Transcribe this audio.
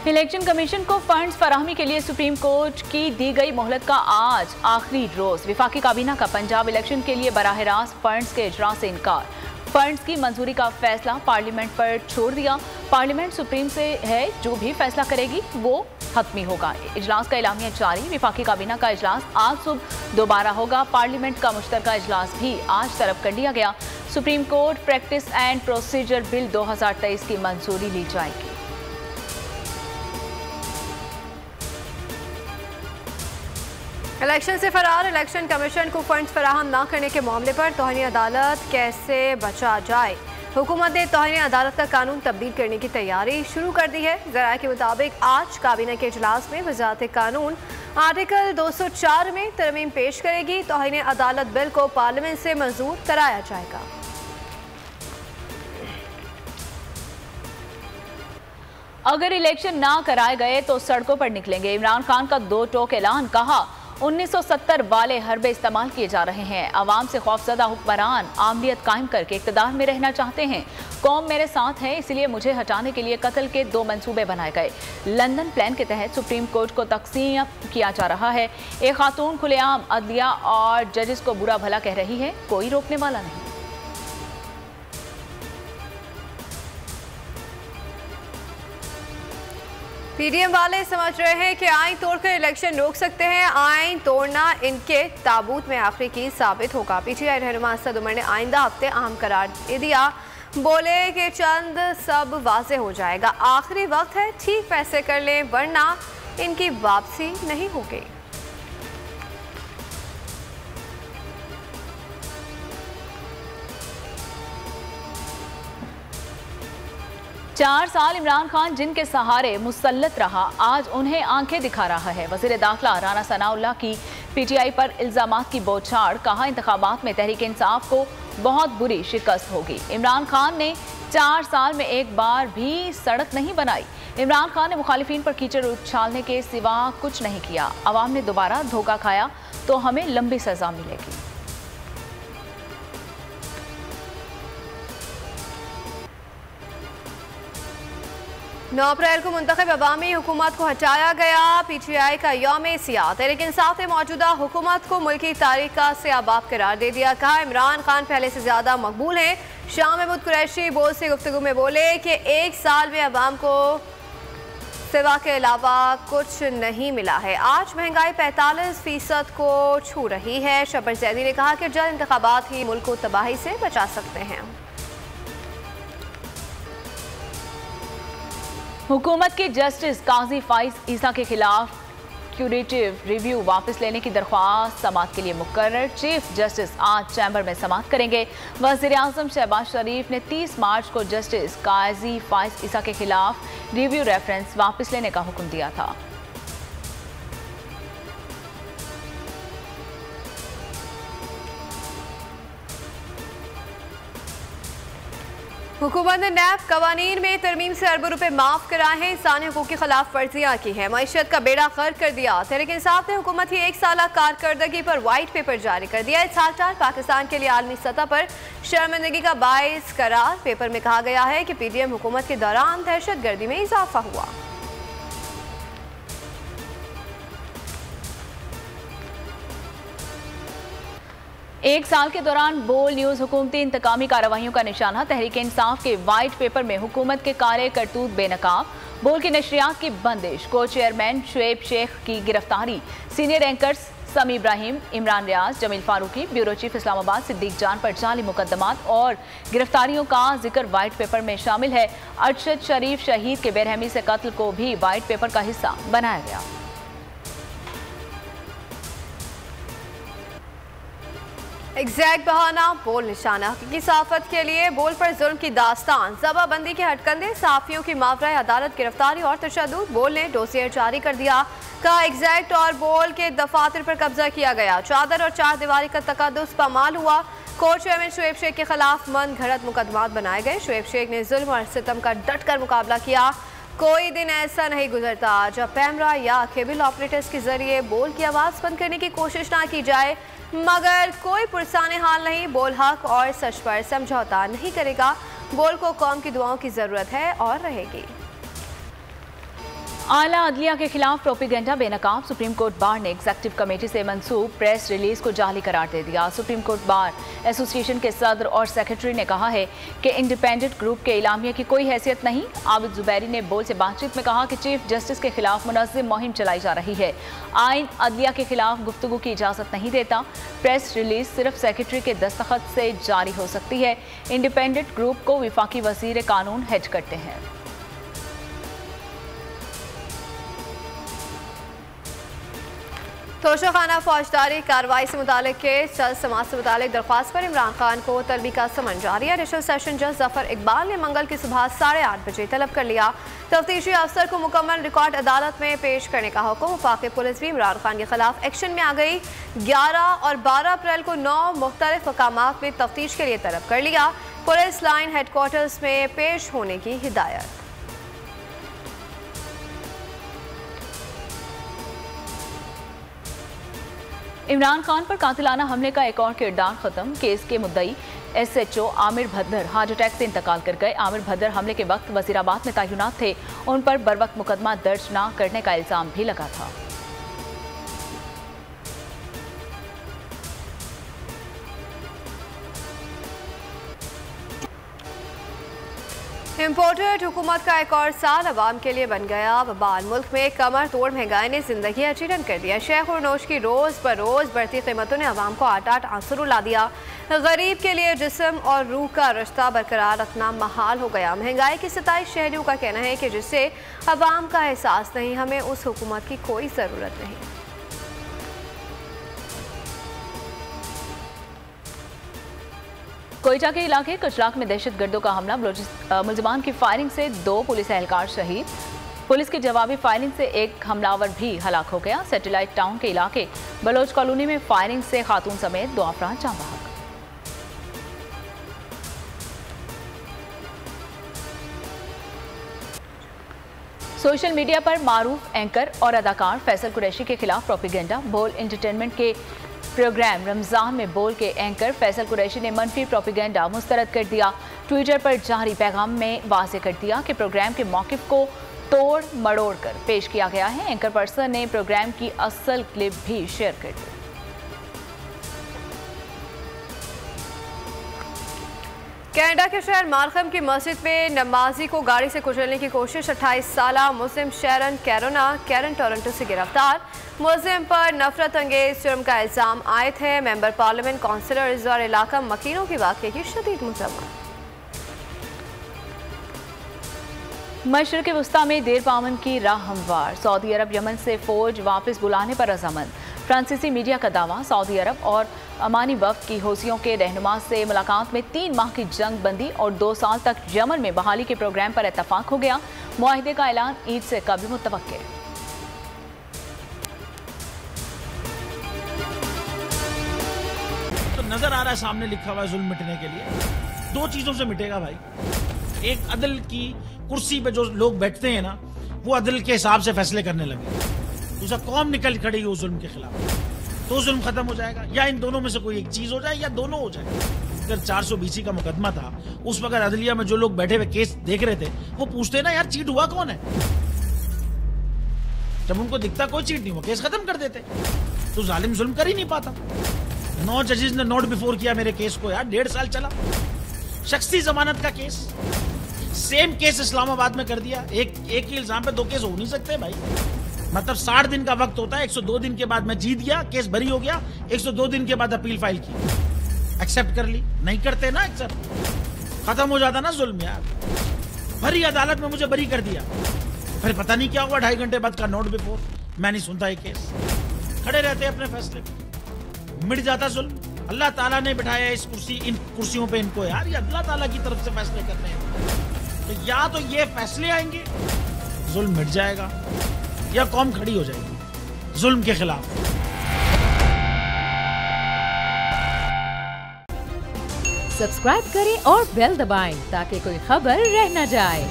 Election commission को funds फराहमी के लिए सुप्रीम कोर्ट की दी गई मोहलत का आज आखिरी रोज। विफाकी काबीना का पंजाब इलेक्शन के लिए बराह रास्त फंड्स के इजरा से इनकार। फंड्स की मंजूरी का फैसला पार्लियामेंट पर छोड़ दिया। पार्लियामेंट सुप्रीम से है, जो भी फैसला करेगी वो हतमी होगा। इजलास का एलामिया जारी। विफाकी काबीना का इजलास आज सुबह दोबारा होगा। पार्लियामेंट का मुश्तरका इजलास भी आज तलब कर लिया गया। Supreme court practice and procedure bill 2023 की मंजूरी ली जाएगी। इलेक्शन से फरार इलेक्शन कमीशन को फंड्स फराहम न करने के मामले पर तौहीन अदालत कैसे बचा जाए। हुकूमत ने तौहीन अदालत का कानून तब्दील करने की तैयारी शुरू कर दी है। ज़राए के मुताबिक आज काबीना के इजलास में वज़ारत कानून आर्टिकल 204 में तरमीम पेश करेगी। तौहीन अदालत बिल को पार्लियामेंट से मंजूर कराया जाएगा। अगर इलेक्शन ना कराए गए तो सड़कों पर निकलेंगे। इमरान खान का दो टोक ऐलान। कहा 1970 वाले हरबे इस्तेमाल किए जा रहे हैं। अवाम से खौफजदा हुक्मरान आमलियत कायम करके इक़्तिदार में रहना चाहते हैं। कौम मेरे साथ है, इसलिए मुझे हटाने के लिए कत्ल के 2 मंसूबे बनाए गए। लंदन प्लान के तहत सुप्रीम कोर्ट को तकसीम किया जा रहा है। एक खातून खुलेआम अदलिया और जजेस को बुरा भला कह रही है, कोई रोकने वाला नहीं। पीडीएम वाले समझ रहे हैं कि आइन तोड़कर इलेक्शन रोक सकते हैं। आइन तोड़ना इनके ताबूत में आखिरी की साबित होगा। पीटीआई रहनुमा असद उमर ने आइंदा हफ्ते अहम करार दे दिया। बोले कि चंद सब वाजे हो जाएगा। आखिरी वक्त है, ठीक फैसले कर लें वरना इनकी वापसी नहीं होगी। 4 साल इमरान खान जिनके सहारे मुसल्लत रहा, आज उन्हें आंखें दिखा रहा है। वज़ीर दाखिला राना सनाउल्लाह की पीटीआई पर इल्जामात की बौछार। कहा इंतखाबात में तहरीक इंसाफ को बहुत बुरी शिकस्त होगी। इमरान खान ने 4 साल में एक बार भी सड़क नहीं बनाई। इमरान खान ने मुखालिफिन पर कीचड़ उछालने के सिवा कुछ नहीं किया। अवाम ने दोबारा धोखा खाया तो हमें लंबी सजा मिलेगी। 9 अप्रैल को मुंतखब अवामी हुकूमत को हटाया गया। पीटीआई का यौम सियाह। तहरीक इंसाफ ने मौजूदा हुकूमत को मुल्की तारीख का सियाबाब करार दे दिया। कहा इमरान खान पहले से ज्यादा मकबूल हैं। शाह महमूद कुरैशी बोल से गुफ्तगू में बोले कि 1 साल में अवाम को सिवा के अलावा कुछ नहीं मिला है। आज महंगाई 45% को छू रही है। शब्बर जैदी ने कहा कि जल्द इंतखाबात ही मुल्क को तबाही से बचा सकते हैं। हुकूमत की जस्टिस काजी फाइज ईसा के खिलाफ क्यूरेटिव रिव्यू वापस लेने की दरख्वास्त समाअत के लिए मुकर्रर। चीफ जस्टिस आज चैम्बर में समाअत करेंगे। वज़ीर आज़म शहबाज शरीफ ने 30 मार्च को जस्टिस काजी फाइज ईसा के खिलाफ रिव्यू रेफरेंस वापस लेने का हुक्म दिया था। हुकूमत ने नैब कवानीन में तरमीम से अरबों रुपए माफ कराए हैं। इंसानी हुकूक की खिलाफ वर्जियां की हैं। मईशत का बेड़ा गर्क कर दिया। तहरीक इंसाफ ने हुकूमत की 1 साला कारकर्दगी पर वाइट पेपर जारी कर दिया। इस हाल पाकिस्तान के लिए आलमी सतह पर शर्मिंदगी का बायस करार। पेपर में कहा गया है कि पीडीएम हुकूमत के दौरान दहशत गर्दी में इजाफा हुआ। एक साल के दौरान बोल न्यूज हुकूमती इंतकामी कार्रवाइयों का निशाना। तहरीक इंसाफ के वाइट पेपर में हुकूमत के काले करतूत बेनकाब। बोल की नशरियात की बंदिश। को चेयरमैन शुएब शेख की गिरफ्तारी। सीनियर एंकर्स समी इब्राहिम, इमरान रियाज, जमील फारूकी, ब्यूरो चीफ इस्लामाबाद सिद्दीक जान पर जाली मुकदमात और गिरफ्तारियों का जिक्र वाइट पेपर में शामिल है। अरशद शरीफ शहीद के बेरहमी से कत्ल को भी वाइट पेपर का हिस्सा बनाया गया। एग्जैक्ट बहाना, बोल निशाना। हकीकी साफत के लिए बोल पर जुल्म की दास्तान। जबाबंदी के हटकंदे साफियों की मावरा अदालत गिरफ्तारी और तशद्दुद। बोल ने डोसियर जारी कर दिया। कहा एग्जैक्ट और बोल के दफातर पर कब्जा किया गया। चादर और 4 दीवारी का तकद्दुस पामाल हुआ। कोर्ट चेयरमैन शुएब शेख के खिलाफ मन घड़त मुकदमात बनाए गए। शुएब शेख ने जुल्म और सितम का डट कर मुकाबला किया। कोई दिन ऐसा नहीं गुजरता जब कैमरा या केबल ऑपरेटर्स के जरिए बोल की आवाज़ बंद करने की कोशिश ना की जाए, मगर कोई पुरसाने हाल नहीं। बोल हक और सच पर समझौता नहीं करेगा। बोल को कौम की दुआओं की ज़रूरत है और रहेगी। आला अदलिया के खिलाफ प्रोपेगेंडा बेनकाब। सुप्रीम कोर्ट बार ने एग्जीक्यूटिव कमेटी से मंसूब प्रेस रिलीज को जाली करार दे दिया। सुप्रीम कोर्ट बार एसोसिएशन के सदर और सेक्रेटरी ने कहा है कि इंडिपेंडेंट ग्रुप के इलामिया की कोई हैसियत नहीं। आबिद जुबैरी ने बोल से बातचीत में कहा कि चीफ जस्टिस के खिलाफ मुनज़्ज़म मुहिम चलाई जा रही है। आइन अदलिया के खिलाफ गुफ्तगू की इजाज़त नहीं देता। प्रेस रिलीज सिर्फ सेक्रेटरी के दस्तखत से जारी हो सकती है। इंडिपेंडेंट ग्रुप को विफाकी वज़ीर कानून हेड करते हैं। तोशाखाना फौजदारी कार्रवाई से मुतालिक केस जज समात से मुतालिक दरख्वास्त पर इमरान खान को तलबी का समन जारी है। एडिशनल सेशन जज जफर इकबाल ने मंगल की सुबह 8:30 बजे तलब कर लिया। तफ्तीशी अफसर को मुकम्मल रिकॉर्ड अदालत में पेश करने का हुक्म। वफाकी पुलिस भी इमरान खान के खिलाफ एक्शन में आ गई। 11 और 12 अप्रैल को 9 मुख्तलिफ मकामात में तफ्तीश के लिए तलब कर लिया। पुलिस लाइन हेडक्वार्टर्स में पेश होने की हिदायत। इमरान खान पर कातिलाना हमले का एक और किरदार खत्म। केस के मुद्दई SHO Aamir Bhaddar heart attack से इंतकाल कर गए। आमिर भद्दर हमले के वक्त वजीराबाद में तैनात थे। उन पर बरवक्त मुकदमा दर्ज न करने का इल्जाम भी लगा था। इम्पोर्टेड हुकूमत का एक और साल अवाम के लिए बन गया वबाल। मुल्क में कमर तोड़ महंगाई ने जिंदगी अचीरन कर दिया। शेख और नोश की रोज़ बरोज़ बढ़ती कीमतों ने अवाम को आठ आंसू रुला दिया। गरीब के लिए जिस्म और रूह का रिश्ता बरकरार रखना महाल हो गया। महंगाई की 27 शहरियों का कहना है कि जिससे अवाम का एहसास नहीं, हमें उस हुकूमत की कोई ज़रूरत नहीं। कोयटा के इलाके कचराक में दहशतगर्दों का हमला। मुलजमान की फायरिंग से 2 पुलिस एहलकार शहीद। पुलिस की जवाबी फायरिंग से एक हमलावर भी हलाक हो गया। सैटेलाइट टाउन के इलाके बलोच कॉलोनी में फायरिंग से खातून समेत 2 अफराद जान बहक। सोशल मीडिया पर मारूफ एंकर और अदाकार फैसल कुरैशी के खिलाफ प्रोपेगेंडा। बोल एंटरटेनमेंट के प्रोग्राम रमजान में बोल के एंकर फैसल कुरैशी ने मनफी प्रोपेगेंडा मुस्तरद कर दिया। ट्विटर पर जारी पैगाम में वाज़ेह कर दिया कि प्रोग्राम के मौक़िफ़ को तोड़ मड़ोड़ कर पेश किया गया है। एंकर पर्सन ने प्रोग्राम की असल क्लिप भी शेयर कर दी। कनाडा के शहर मार्खम की मस्जिद में नमाजी को गाड़ी से कुचलने की कोशिश। 28 साला मुस्लिम शैरन कैरन टोरंटो से गिरफ्तार। मुस्लिम पर नफरत अंगेज जुर्म का इल्जाम आयद है। मेंबर पार्लियामेंट काउंसिलर इजवार इलाका मकीनों की वाक़े की शदीद मज़म्मत। मशरक़ वस्ता में देर पामन की राह हमवार। सऊदी अरब यमन से फौज वापस बुलाने पर रजामंद। फ्रांसीसी मीडिया का दावा। सऊदी अरब और अमानी वफ्द की हौसियों के रहनुमा से मुलाकात में 3 माह की जंग बंदी और 2 साल तक यमन में बहाली के प्रोग्राम पर इत्तफाक हो गया। मुआहिदे का ऐलान ईद से कबल मुतवक्किल। तो नजर आ रहा है सामने लिखा हुआ है जुल्म मिटने के लिए 2 चीजों से मिटेगा भाई। एक, अदल की कुर्सी पे जो लोग बैठते हैं ना, वो अदल के हिसाब से फैसले करने लगे। दूसरा, कौम निकल खड़ी उस जुल्म के खिलाफ, तो जुल्म खत्म हो जाएगा। या इन दोनों में से कोई एक चीज हो जाए या दोनों हो जाए। अगर 420 का मुकदमा था, उस वक्त अदलिया में जो लोग बैठे हुए केस देख रहे थे, वो पूछते ना यार चीट हुआ कौन है। जब उनको दिखता कोई चीट नहीं हुआ, केस खत्म कर देते। तो जालिम जुल्म कर ही नहीं पाता। 9 जजेस ने नोट बिफोर किया मेरे केस को यार, 1.5 साल चला। शख्सी जमानत का केस, सेम केस इस्लामाबाद में कर दिया। एक ही इल्जाम पे 2 केस हो नहीं सकते भाई। मतलब 60 दिन का वक्त होता है। 102 दिन के बाद मैं जीत गया, केस बरी हो गया। 102 दिन के बाद अपील फाइल की, एक्सेप्ट कर ली। नहीं करते ना एक्सेप्ट, खत्म हो जाता ना जुल्म यार। भरी अदालत में मुझे बरी कर दिया, फिर पता नहीं क्या हुआ 2.5 घंटे बाद का नोट बिफोर। मैं नहीं सुनता ये केस, खड़े रहते अपने फैसले पे, मिट जाता जुल्म। अल्लाह ताला ने बिठाया इन कुर्सियों पे इनको यार, ये अल्लाह ताला की तरफ से फैसले करने हैं। तो या तो ये फैसले आएंगे, जुल्म मिट जाएगा, या कौम खड़ी हो जाएगी जुल्म के खिलाफ। सब्सक्राइब करें और बेल दबाएं ताकि कोई खबर रह न जाए।